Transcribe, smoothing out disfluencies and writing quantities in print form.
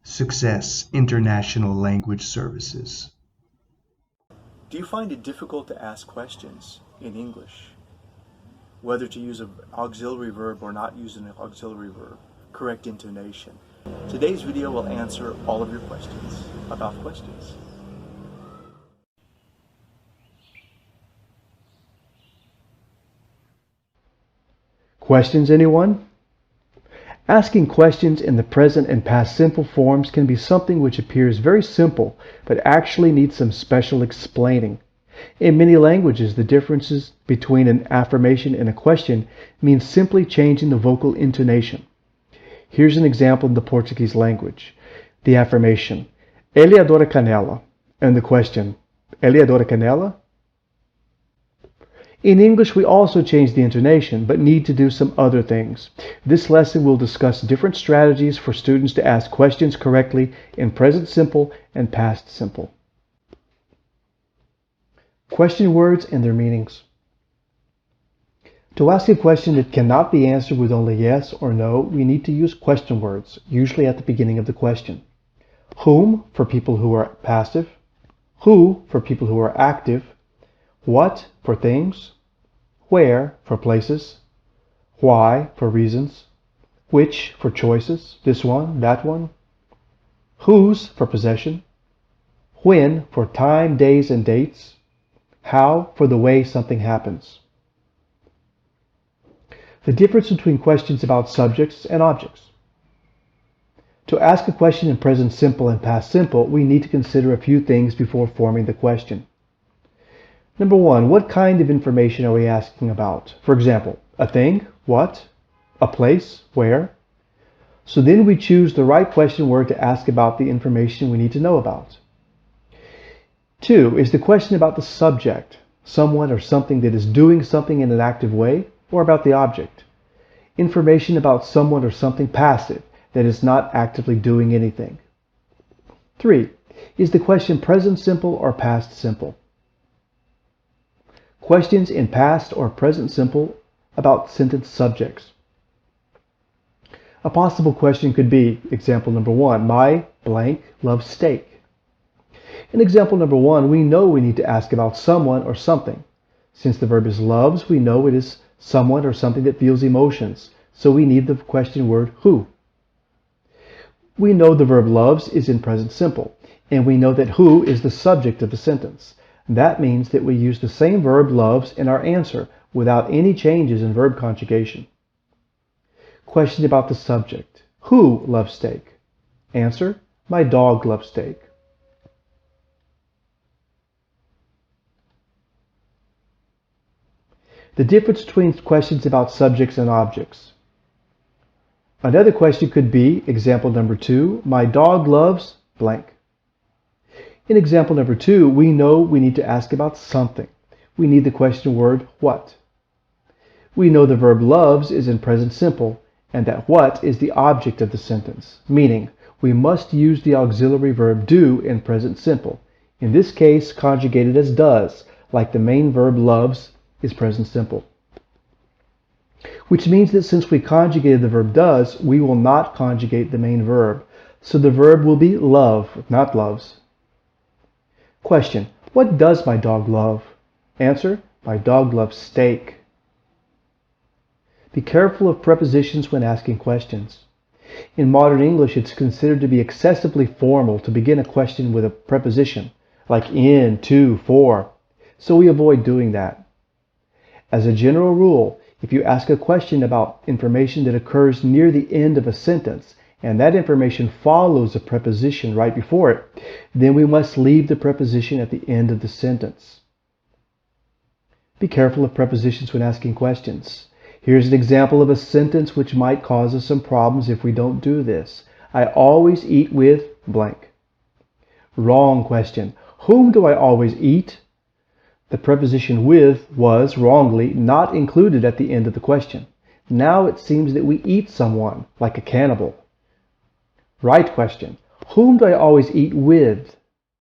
Success International Language Services. Do you find it difficult to ask questions in English? Whether to use an auxiliary verb or not use an auxiliary verb, correct intonation. Today's video will answer all of your questions about questions. Questions, anyone? Asking questions in the present and past simple forms can be something which appears very simple, but actually needs some special explaining. In many languages, the differences between an affirmation and a question means simply changing the vocal intonation. Here's an example in the Portuguese language. The affirmation, ele adora canela, and the question, ele adora canela? In English, we also change the intonation, but need to do some other things. This lesson will discuss different strategies for students to ask questions correctly in present simple and past simple. Question words and their meanings. To ask a question that cannot be answered with only yes or no, we need to use question words, usually at the beginning of the question. Whom, for people who are passive. Who, for people who are active. What, for things. Where, for places. Why, for reasons. Which, for choices, this one, that one. Whose, for possession. When, for time, days, and dates. How, for the way something happens. The difference between questions about subjects and objects. To ask a question in present simple and past simple, we need to consider a few things before forming the question. Number one, what kind of information are we asking about? For example, a thing, what? A place, where? So then we choose the right question word to ask about the information we need to know about. Two, is the question about the subject, someone or something that is doing something in an active way, or about the object? Information about someone or something passive that is not actively doing anything. Three, is the question present simple or past simple? Questions in past or present simple about sentence subjects. A possible question could be, example number one, my blank loves steak. In example number one, we know we need to ask about someone or something. Since the verb is loves, we know it is someone or something that feels emotions, so we need the question word who. We know the verb loves is in present simple, and we know that who is the subject of the sentence. That means that we use the same verb loves in our answer without any changes in verb conjugation. Question about the subject. Who loves steak? Answer, my dog loves steak. The difference between questions about subjects and objects. Another question could be, example number two, my dog loves blank. In example number two, we know we need to ask about something. We need the question word what. We know the verb loves is in present simple and that what is the object of the sentence, meaning we must use the auxiliary verb do in present simple, in this case conjugated as does, like the main verb loves is present simple. Which means that since we conjugated the verb does, we will not conjugate the main verb, so the verb will be love, not loves. Question, what does my dog love? Answer, my dog loves steak. Be careful of prepositions when asking questions. In modern English, it's considered to be excessively formal to begin a question with a preposition, like in, to, for, so we avoid doing that. As a general rule, if you ask a question about information that occurs near the end of a sentence, and that information follows a preposition right before it, then we must leave the preposition at the end of the sentence. Be careful of prepositions when asking questions. Here's an example of a sentence which might cause us some problems if we don't do this. I always eat with blank. Wrong question. Whom do I always eat? The preposition with was, wrongly, not included at the end of the question. Now it seems that we eat someone, like a cannibal. Right question. Whom do I always eat with?